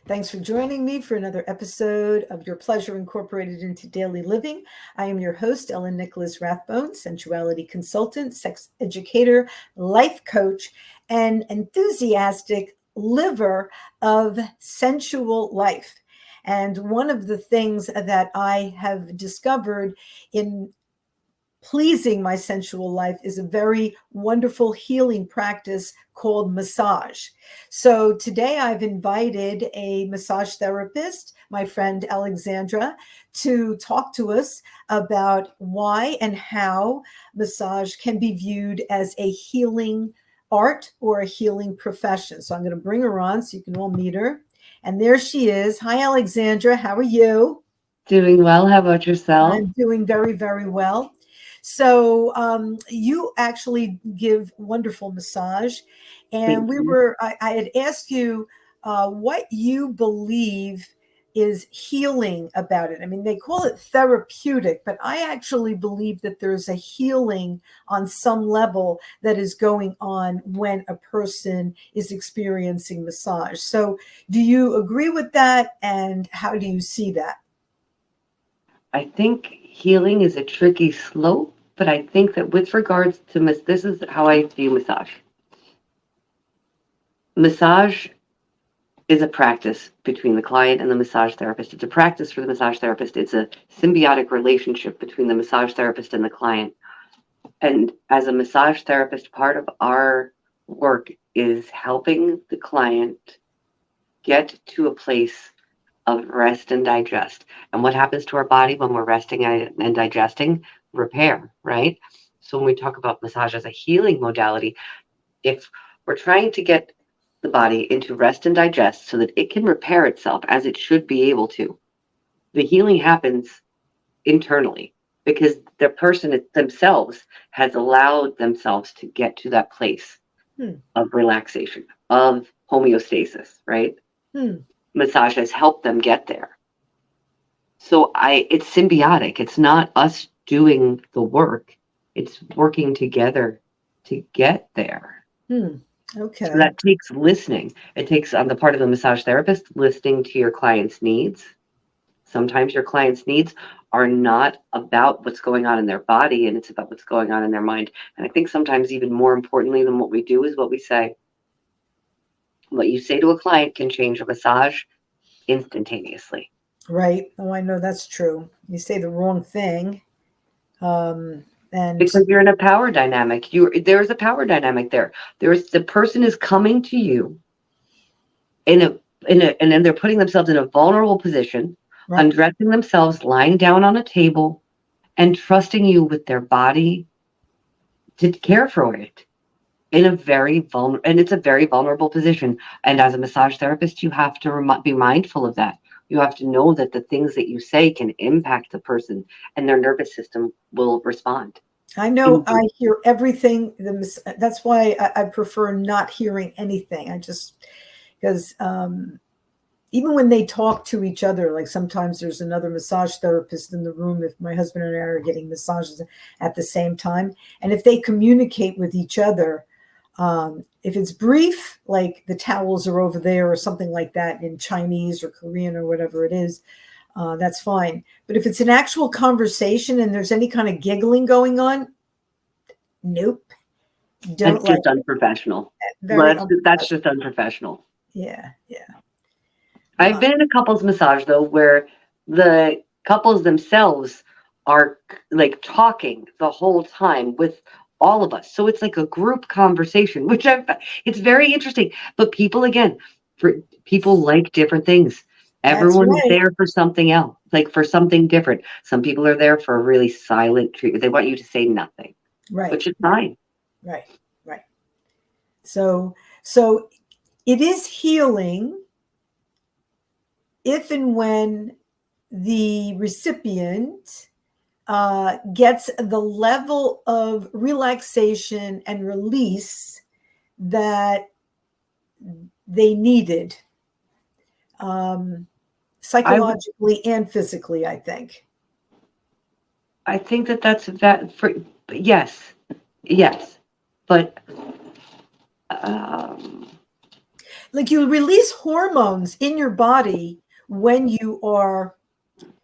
Thanks for joining me for another episode of Your Pleasure Incorporated into Daily Living. I am your host, Ellen Nicholas Rathbone, sensuality consultant, sex educator, life coach, and enthusiastic liver of sensual life. And one of the things that I have discovered in pleasing my sensual life is a very wonderful healing practice called massage. So today I've invited a massage therapist, my friend Alexandra, to talk to us about why and how massage can be viewed as a healing art or a healing profession. So I'm going to bring her on so you can all meet her. And there she is. Hi, Alexandra. How are you? Doing well. How about yourself? I'm doing very, very well. So you actually give wonderful massage, and Thank you. I had asked you what you believe is healing about it. I mean, they call it therapeutic, but I actually believe that there's a healing on some level that is going on when a person is experiencing massage. So do you agree with that? And how do you see that? I think healing is a tricky slope, but I think that with regards to this is how I view massage. Massage is a practice between the client and the massage therapist. It's a practice for the massage therapist. It's a symbiotic relationship between the massage therapist and the client. And as a massage therapist, part of our work is helping the client get to a place of rest and digest. And what happens to our body when we're resting and digesting? Repair, right? So when we talk about massage as a healing modality, if we're trying to get the body into rest and digest so that it can repair itself as it should be able to, the healing happens internally because the person themselves has allowed themselves to get to that place of relaxation, of homeostasis, right? Hmm. Massage has helped them get there. So it's symbiotic. It's not us doing the work. It's working together to get there. So Okay. that takes listening. It takes on the part of the massage therapist listening to your client's needs. Sometimes your client's needs are not about what's going on in their body, and it's about what's going on in their mind. And I think sometimes even more importantly than what we do is what we say. What you say to a client can change a massage instantaneously. Right. Oh, I know that's true. You say the wrong thing. And Because you're in a power dynamic. There's a power dynamic there. There's the person is coming to you in a and then they're putting themselves in a vulnerable position, right. undressing themselves, lying down on a table, and trusting you with their body to care for it in a very vulnerable, and it's a very vulnerable position. And as a massage therapist, you have to be mindful of that. You have to know that the things that you say can impact the person, and their nervous system will respond. I know I hear everything. That's why I prefer not hearing anything. I just, because even when they talk to each other, like sometimes there's another massage therapist in the room if my husband and I are getting massages at the same time. And if they communicate with each other, if it's brief, like the towels are over there or something like that in Chinese or Korean or whatever it is, that's fine. But if it's an actual conversation and there's any kind of giggling going on, nope. Don't It's like just unprofessional. it. Very That's just unprofessional. yeah, yeah. I've been in a couples massage though, where the couples themselves are like talking the whole time with all of us. So it's like a group conversation, it's very interesting. But people, again, for people like different things. That's Everyone is right. there for something else, like for something different. Some people are there for a really silent treatment. They want you to say nothing, Right. which is fine. Right. Right. So it is healing if and when the recipient gets the level of relaxation and release that they needed, I would, psychologically and physically, I think. I think that for yes, yes, but um, like you release hormones in your body when you are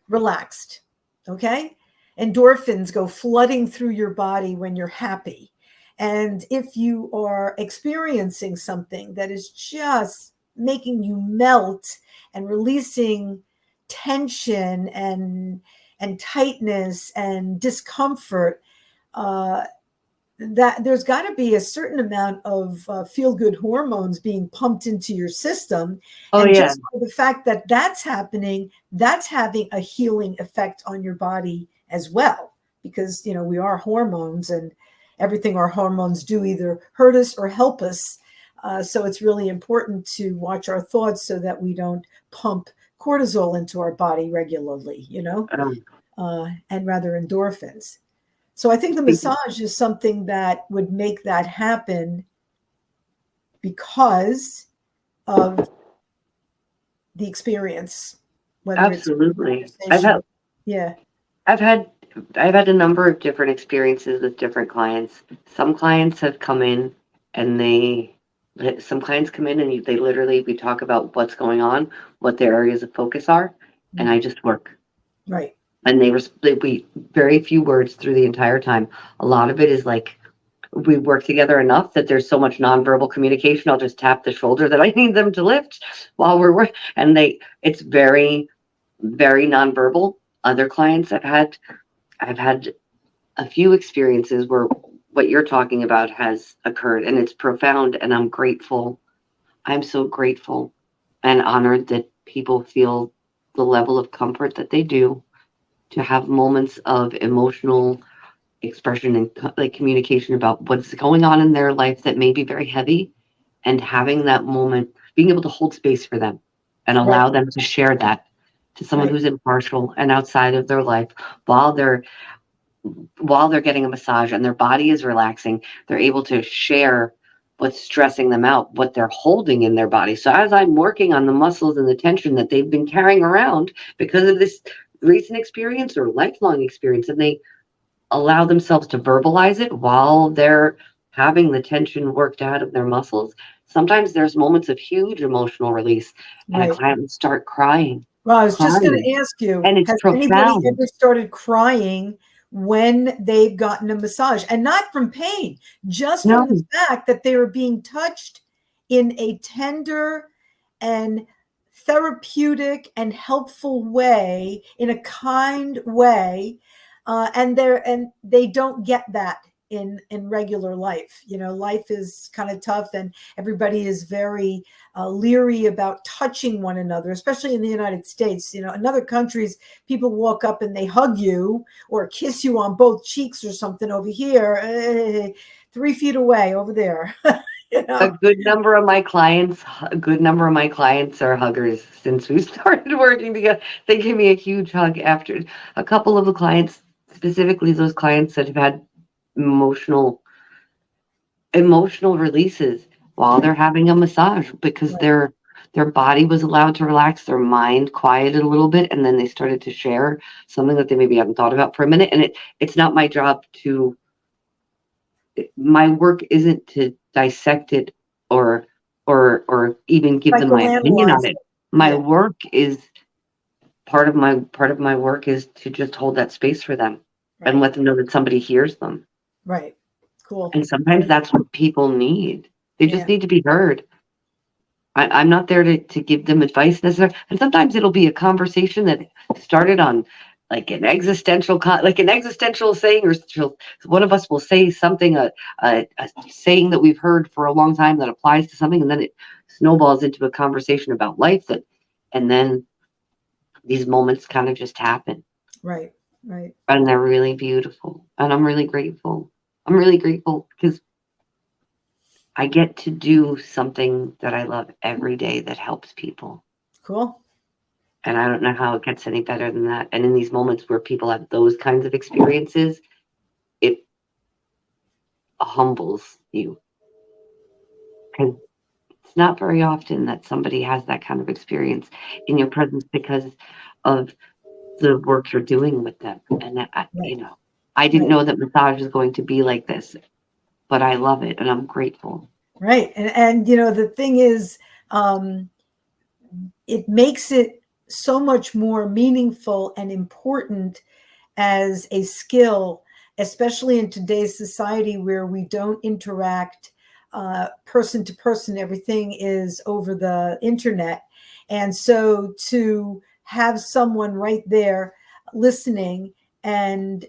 relaxed. Okay. Endorphins go flooding through your body when you're happy. And if you are experiencing something that is just making you melt and releasing tension and tightness and discomfort, that there's got to be a certain amount of feel-good hormones being pumped into your system. Oh, And yeah. just for the fact that that's happening, that's having a healing effect on your body as well, because we are hormones, and everything our hormones do either hurt us or help us. So it's really important to watch our thoughts so that we don't pump cortisol into our body regularly, and rather endorphins. So I think the massage is something that would make that happen because of the experience, whether Absolutely. it's conversation. Yeah. I've had a number of different experiences with different clients. Some clients have come in and some clients come in and they literally, we talk about what's going on, what their areas of focus are, and I just work. Right. And we very few words through the entire time. A lot of it is like we work together enough that there's so much nonverbal communication. I'll just tap the shoulder that I need them to lift while we're working, and it's very, very nonverbal. Other clients I've had a few experiences where what you're talking about has occurred, and it's profound, and I'm grateful. I'm so grateful and honored that people feel the level of comfort that they do to have moments of emotional expression and like communication about what's going on in their life that may be very heavy, and having that moment, being able to hold space for them and allow them to share that to someone who's impartial and outside of their life while they're getting a massage and their body is relaxing. They're able to share what's stressing them out, what they're holding in their body. So as I'm working on the muscles and the tension that they've been carrying around because of this recent experience or lifelong experience, and they allow themselves to verbalize it while they're having the tension worked out of their muscles. Sometimes there's moments of huge emotional release, and a client will start crying. Well, I was just going to ask you, And it's has anybody profound. ever started crying when they've gotten a massage? And not from pain, just from the fact that they were being touched in a tender and therapeutic and helpful way, in a kind way. And they don't get that in regular life. Life is kind of tough, and everybody is very leery about touching one another, especially in the United States. In other countries, people walk up and they hug you or kiss you on both cheeks or something. Over here, 3 feet away over there. A good number of my clients are huggers since we started working together. They give me a huge hug after. A couple of the clients, specifically those clients that have had emotional releases while they're having a massage, because their body was allowed to relax, their mind quieted a little bit, and then they started to share something that they maybe haven't thought about for a minute. And it's not my job to. My work isn't to dissect it or even give them my opinion on it. My work is part of my work is to just hold that space for them and let them know that somebody hears them. Right. Cool. And sometimes that's what people need. They just need to be heard. I'm not there to give them advice necessarily. And sometimes it'll be a conversation that started on like an existential saying, or one of us will say something, a saying that we've heard for a long time that applies to something, and then it snowballs into a conversation about life, and then these moments kind of just happen. Right. And they're really beautiful, and I'm really grateful. I'm really grateful because I get to do something that I love every day that helps people. Cool. And I don't know how it gets any better than that. And in these moments where people have those kinds of experiences, it humbles you. Because it's not very often that somebody has that kind of experience in your presence because of the work you're doing with them. And, I didn't know that massage is going to be like this, but I love it and I'm grateful. Right. And the thing is, it makes it so much more meaningful and important as a skill, especially in today's society where we don't interact person to person. Everything is over the internet. And so to have someone right there listening and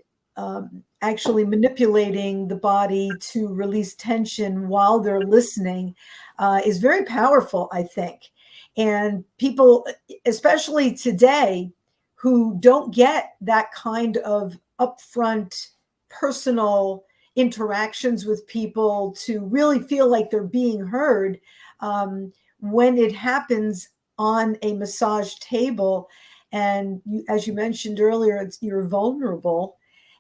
actually manipulating the body to release tension while they're listening is very powerful, I think. And people, especially today, who don't get that kind of upfront personal interactions with people to really feel like they're being heard, when it happens on a massage table. And as you mentioned earlier, you're vulnerable.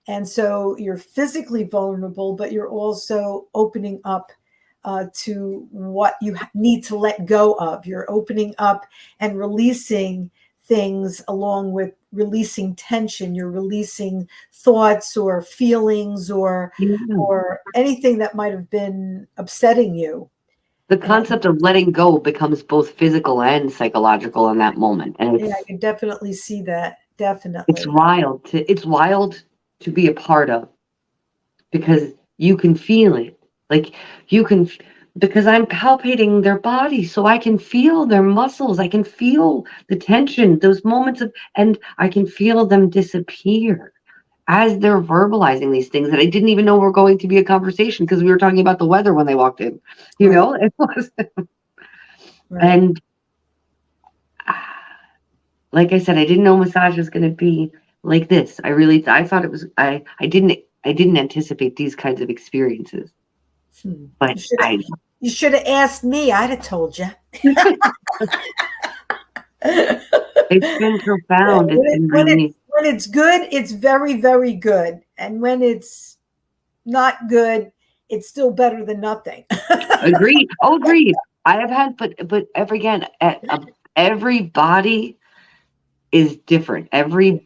And so you're physically vulnerable, but you're also opening up to what you need to let go of. You're opening up and releasing things along with releasing tension. You're releasing thoughts or feelings or anything that might have been upsetting you. The concept of letting go becomes both physical and psychological in that moment. And I can definitely see that. Definitely. It's wild to be a part of, because you can feel it. Like because I'm palpating their body, so I can feel their muscles. I can feel the tension, those moments and I can feel them disappear as they're verbalizing these things that I didn't even know were going to be a conversation, because we were talking about the weather when they walked in. You know, it was. Right. And like I said, I didn't know massage was going to be like this. I thought it was. I didn't anticipate these kinds of experiences. But you should have asked me. I'd have told you. It's been profound. When it's good, it's very, very good. And when it's not good, it's still better than nothing. Agreed. Oh, agreed. I have had, but every body is different.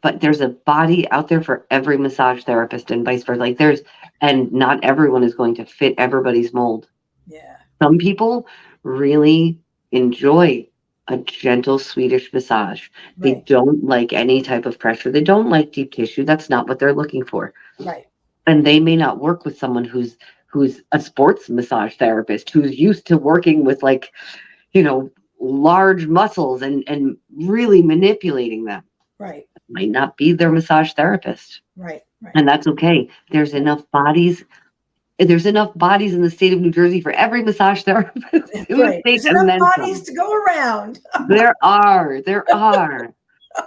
But there's a body out there for every massage therapist and vice versa. And not everyone is going to fit everybody's mold. Yeah. Some people really enjoy a gentle Swedish massage. Right. They don't like any type of pressure. They don't like deep tissue. That's not what they're looking for. Right. And they may not work with someone who's a sports massage therapist, who's used to working with large muscles and really manipulating them. Right. Might not be their massage therapist. Right. And that's okay. There's enough bodies. There's enough bodies in the state of New Jersey for every massage therapist. Right. There's enough bodies to go around. There are.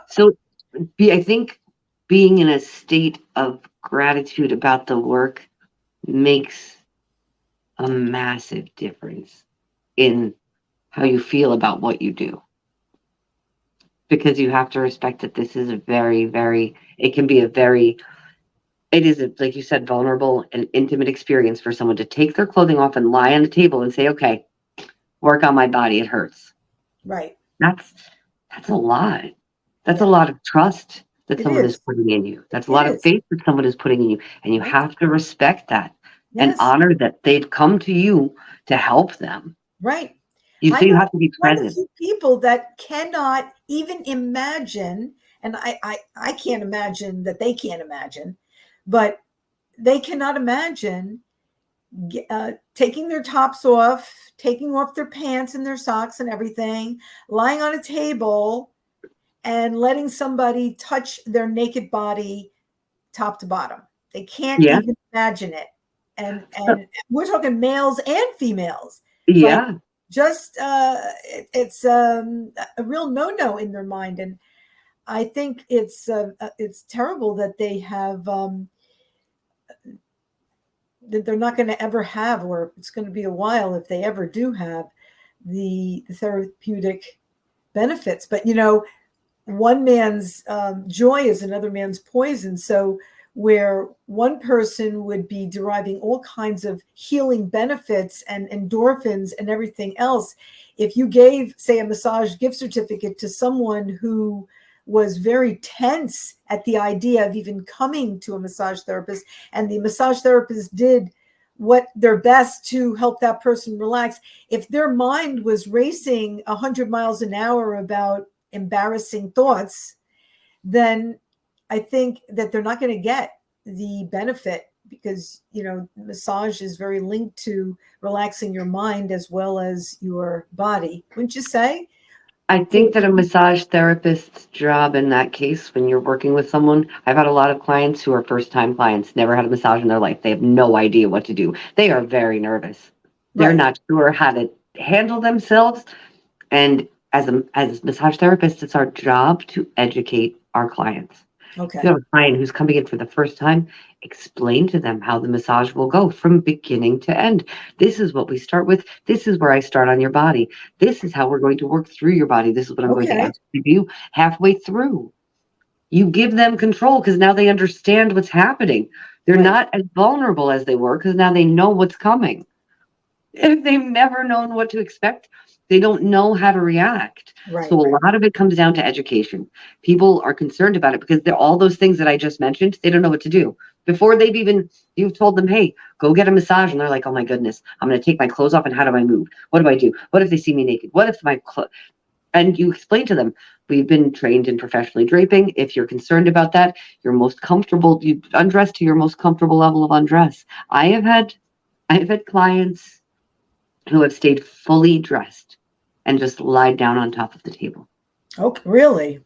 So I think being in a state of gratitude about the work makes a massive difference in how you feel about what you do. Because you have to respect that this is it is, like you said, vulnerable and intimate experience for someone to take their clothing off and lie on the table and say, okay, work on my body, it hurts. Right. That's a lot. That's a lot of trust that someone is putting in you. That's a lot of faith that someone is putting in you. And you have to respect that and honor that they've come to you to help them. Right. You have to be present. People that cannot even imagine, and I can't imagine that they can't imagine, but they cannot imagine taking their tops off, taking off their pants and their socks and everything, lying on a table and letting somebody touch their naked body top to bottom. They can't even imagine it. And we're talking males and females. Yeah. Like, just it's a real no-no in their mind. And I think it's terrible that they have that they're not going to ever have, or it's going to be a while if they ever do have the therapeutic benefits. But one man's joy is another man's poison. So where one person would be deriving all kinds of healing benefits and endorphins and everything else, if you gave, say, a massage gift certificate to someone who was very tense at the idea of even coming to a massage therapist, and the massage therapist did what their best to help that person relax. If their mind was racing 100 miles an hour about embarrassing thoughts, then I think that they're not going to get the benefit, because, massage is very linked to relaxing your mind as well as your body. Wouldn't you say? I think that a massage therapist's job in that case, when you're working with someone, I've had a lot of clients who are first-time clients, never had a massage in their life. They have no idea what to do. They are very nervous. They're Right. not sure how to handle themselves. And as massage therapists, it's our job to educate our clients. Okay. If you have a client who's coming in for the first time, explain to them how the massage will go from beginning to end. This is what we start with. This is where I start on your body. This is how we're going to work through your body. This is what I'm going to Okay. ask you to do halfway through. You give them control because now they understand what's happening. They're Right. not as vulnerable as they were because now they know what's coming. If they've never known what to expect, they don't know how to react. Right. So a lot of it comes down to education. People are concerned about it because they're all those things that I just mentioned, they don't know what to do. Before you've told them, hey, go get a massage. And they're like, oh my goodness, I'm going to take my clothes off. And how do I move? What do I do? What if they see me naked? What if and you explain to them, we've been trained in professionally draping. If you're concerned about that, you're most comfortable, you undress to your most comfortable level of undress. I've had clients who have stayed fully dressed and just lied down on top of the table. Oh, really?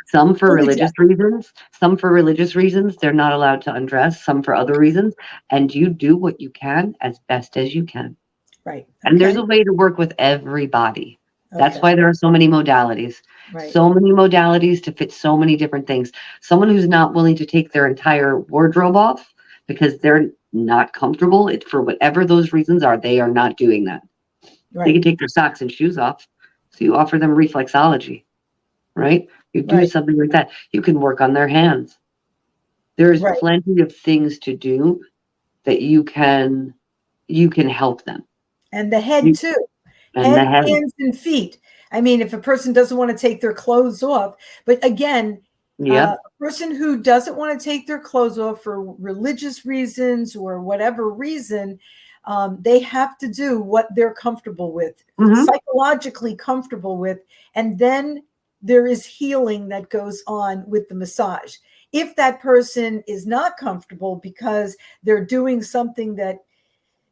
Some for religious reasons. Some for religious reasons. They're not allowed to undress. Some for other reasons. And you do what you can as best as you can. Right. Okay. And there's a way to work with everybody. That's Okay. why there are so many modalities. Right. So many modalities to fit so many different things. Someone who's not willing to take their entire wardrobe off because they're not comfortable, for whatever those reasons are, they are not doing that. Right. They can take their socks and shoes off. So you offer them reflexology, right? You do Right. something like that. You can work on their hands. There's Right. plenty of things to do that you can help them. And the head too. Head, hands, and feet. I mean, if a person doesn't want to take their clothes off, but again, a person who doesn't want to take their clothes off for religious reasons or whatever reason, they have to do what they're comfortable with, psychologically comfortable with. And then there is healing that goes on with the massage. If that person is not comfortable because they're doing something that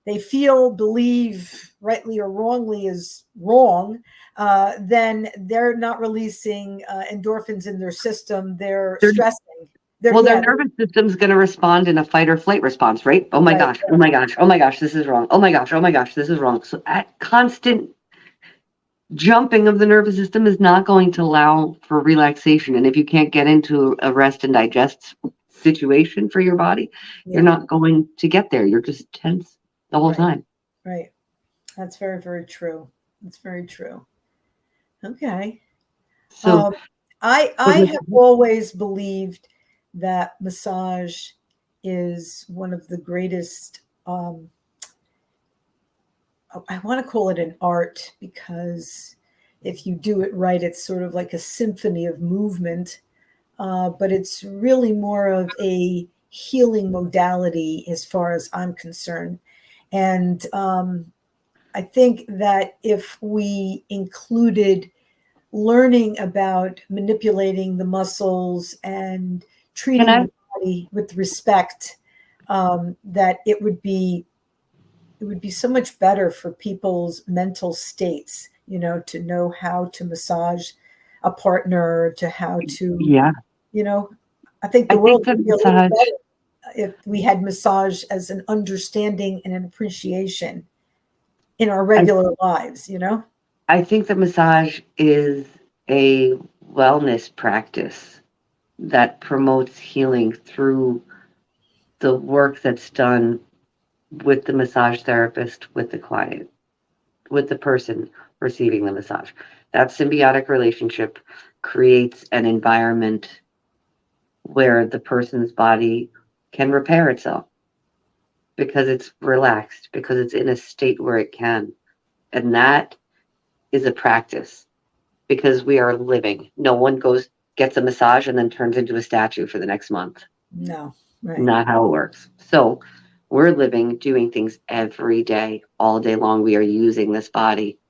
they feel, believe, rightly or wrongly, is wrong, then they're not releasing endorphins in their system. They're stressing. Their nervous system's going to respond in a fight or flight response, right? Oh my gosh, oh my gosh, oh my gosh, this is wrong. Oh my gosh, this is wrong. So that constant jumping of the nervous system is not going to allow for relaxation. And if you can't get into a rest and digest situation for your body, you're not going to get there. You're just tense the whole time. Right. That's very, very true. That's very true. Okay. So I have always believed that massage is one of the greatest, I want to call it an art, because if you do it right, it's sort of like a symphony of movement, but it's really more of a healing modality as far as I'm concerned. And I think that if we included learning about manipulating the muscles and treating the body with respect, that it would be so much better for people's mental states, to know how to massage a partner, to how to, I think the world would be a little better if we had massage as an understanding and an appreciation in our regular lives, I think that massage is a wellness practice that promotes healing through the work that's done with the massage therapist, with the client, with the person receiving the massage. That symbiotic relationship creates an environment where the person's body can repair itself because it's relaxed, because it's in a state where it can. And that is a practice, because we are living. No one gets a massage and then turns into a statue for the next month. No, right. Not how it works. So We're living, doing things every day, all day long. We are using this body.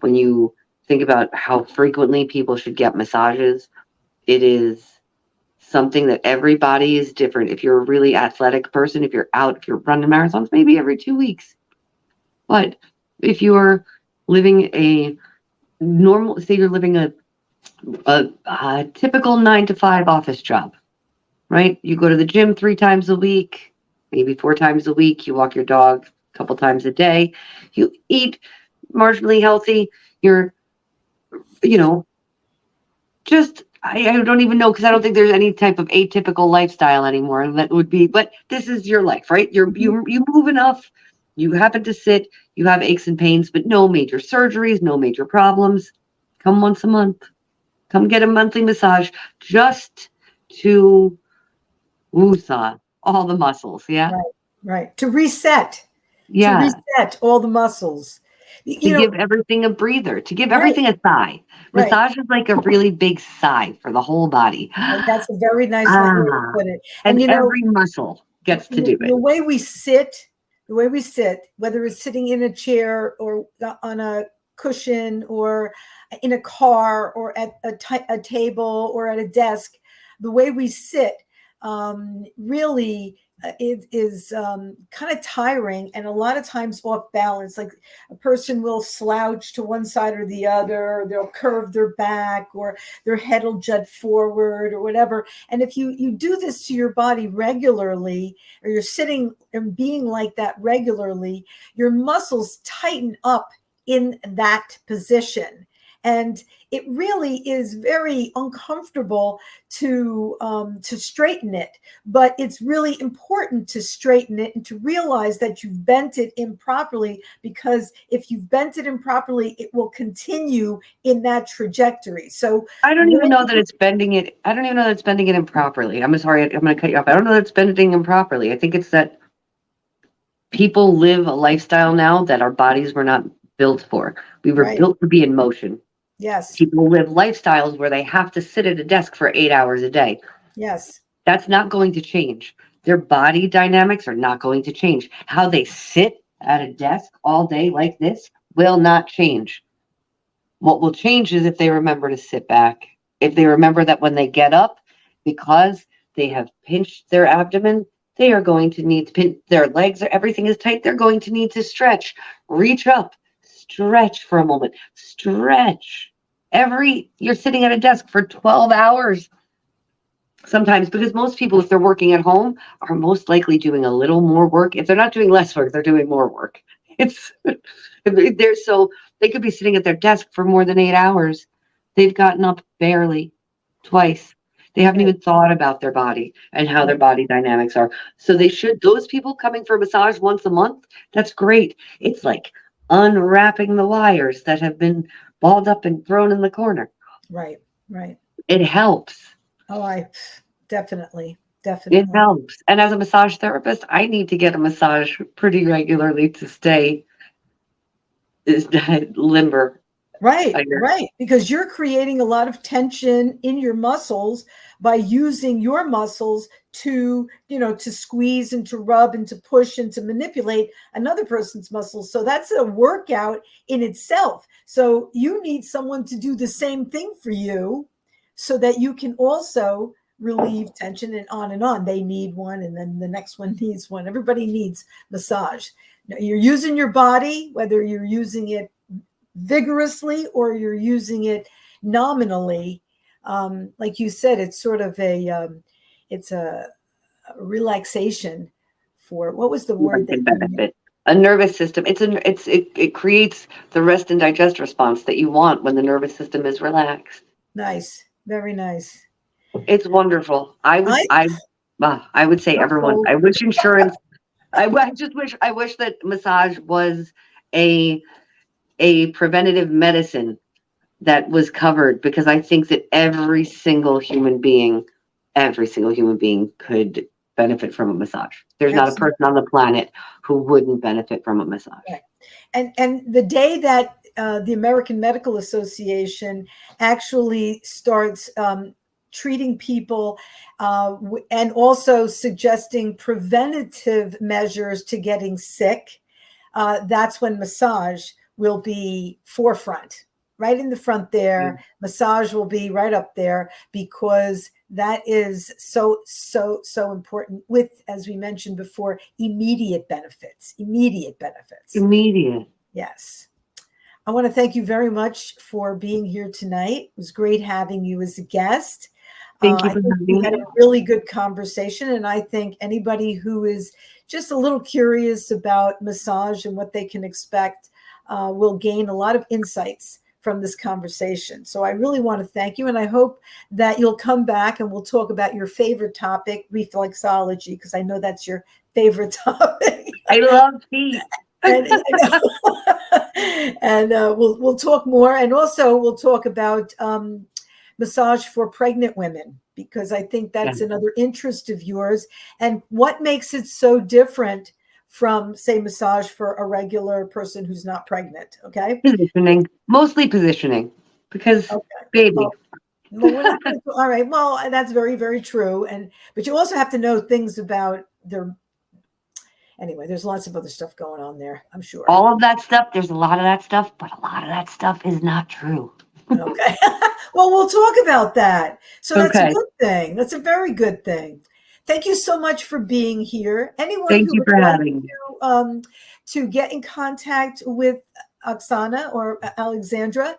When you think about how frequently people should get massages, it is something that everybody is different. If you're a really athletic person, if you're out, if you're running marathons, maybe every 2 weeks. But if you're living a normal, say you're living a typical 9 to 5 office job, right? You go to the gym 3 times a week, maybe 4 times a week. You walk your dog a couple times a day. You eat marginally healthy. You're, you know, just I don't even know, because I don't think there's any type of atypical lifestyle anymore that would be. But this is your life, right? You move enough. You happen to sit. You have aches and pains, but no major surgeries, no major problems. Come once a month. Come get a monthly massage just to woosah all the muscles. Yeah. Right, right. To reset, Yeah. all the muscles. To give everything a breather, to give right, everything a sigh. right. Massage is like a really big sigh for the whole body. That's a very nice way to put it. And every muscle gets to do it. The way we sit, whether it's sitting in a chair or on a cushion or in a car or at a table or at a desk, the way we sit really it is kind of tiring and a lot of times off balance. Like a person will slouch to one side or the other, they'll curve their back or their head will jut forward or whatever. And if you do this to your body regularly, or you're sitting and being like that regularly, your muscles tighten up in that position. And it really is very uncomfortable to straighten it, but it's really important to straighten it and to realize that you've bent it improperly, because if you've bent it improperly, it will continue in that trajectory. So I don't even know that it's bending it. I don't even know that it's bending it improperly. I'm sorry, I'm going to cut you off. I don't know that it's bending improperly. I think it's that people live a lifestyle now that our bodies were not built for. We were built to be in motion. Yes. People live lifestyles where they have to sit at a desk for 8 hours a day. Yes. That's not going to change. Their body dynamics are not going to change. How they sit at a desk all day like this will not change. What will change is if they remember to sit back, if they remember that when they get up, because they have pinched their abdomen, they are going to need to pinch their legs, everything is tight, they're going to need to stretch, reach up, stretch for a moment, stretch. You're sitting at a desk for 12 hours sometimes, because most people, if they're working at home, are most likely doing a little more work. If they're not doing less work, they're doing more work. So they could be sitting at their desk for more than 8 hours. They've gotten up barely twice. They haven't even thought about their body and how their body dynamics are. So those people coming for a massage once a month, that's great. It's like unwrapping the wires that have been balled up and thrown in the corner. Right. It helps. Oh, definitely. It helps. And as a massage therapist, I need to get a massage pretty regularly to stay limber. Right. Because you're creating a lot of tension in your muscles by using your muscles to squeeze and to rub and to push and to manipulate another person's muscles. So that's a workout in itself. So you need someone to do the same thing for you so that you can also relieve tension, and on and on. They need one, and then the next one needs one. Everybody needs massage. Now, you're using your body, whether you're using it vigorously or you're using it nominally. Like you said, it's sort of it's a relaxation for, what was the word that benefit? A nervous system. It creates the rest and digest response that you want when the nervous system is relaxed. Nice. Very nice. It's wonderful. I would say everyone. I wish insurance. I wish that massage was a preventative medicine that was covered, because I think that every single human being could benefit from a massage. There's not a person on the planet who wouldn't benefit from a massage. Right. And the day that the American Medical Association actually starts treating people and also suggesting preventative measures to getting sick, that's when massage will be forefront, right in the front there. Massage will be right up there because that is so important with, as we mentioned before, immediate benefits. Immediate. Yes. I want to thank you very much for being here tonight. It was great having you as a guest. Thank you for I think having we me. had a really good conversation, and I think anybody who is just a little curious about massage and what they can expect will gain a lot of insights from this conversation. So I really want to thank you, and I hope that you'll come back and we'll talk about your favorite topic, reflexology, because I know that's your favorite topic. I love feet. and we'll talk more, and also we'll talk about massage for pregnant women, because I think that's another interest of yours, and what makes it so different from, say, massage for a regular person who's not pregnant. Okay. Positioning, mostly positioning, because baby. Well, we're not going to, all right. Well, that's very, very true. But you also have to know things about their, anyway, there's lots of other stuff going on there, I'm sure. All of that stuff, there's a lot of that stuff, but a lot of that stuff is not true. Okay. Well, we'll talk about that. So that's a Okay. good thing. That's a very good thing. Thank you so much for being here. Anyone Thank who you would for like having me. to get in contact with Oksana or Alexandra,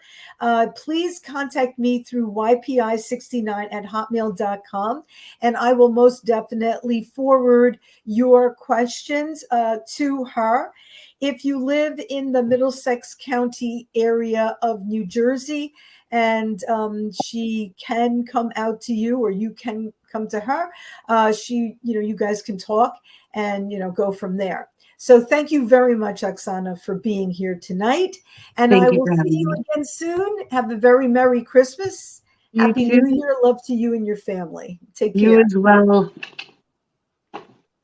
please contact me through ypi69@hotmail.com, and I will most definitely forward your questions to her. If you live in the Middlesex County area of New Jersey, and she can come out to you, or you can come to her, you guys can talk and, go from there. So thank you very much, Oksana, for being here tonight. And I will see you again soon. Have a very Merry Christmas. Happy New Year. Love to you and your family. Take care. You as well.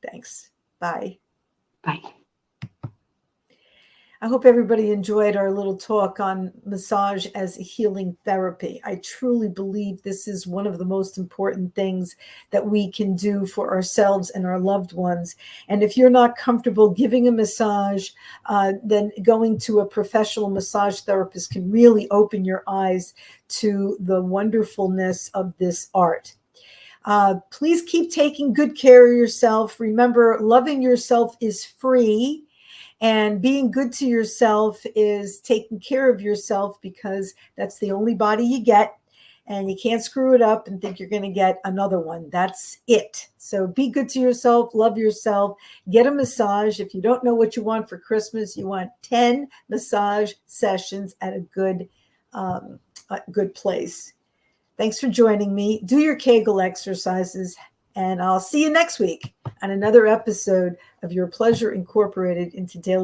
Thanks. Bye. Bye. I hope everybody enjoyed our little talk on massage as a healing therapy. I truly believe this is one of the most important things that we can do for ourselves and our loved ones. And if you're not comfortable giving a massage, then going to a professional massage therapist can really open your eyes to the wonderfulness of this art. Please keep taking good care of yourself. Remember, loving yourself is free. And being good to yourself is taking care of yourself, because that's the only body you get, and you can't screw it up and think you're going to get another one. That's it. So be good to yourself, love yourself, get a massage. If you don't know what you want for Christmas, you want 10 massage sessions at a good place. Thanks for joining me. Do your Kegel exercises, and I'll see you next week on another episode of Your Pleasure Incorporated into Daily Life.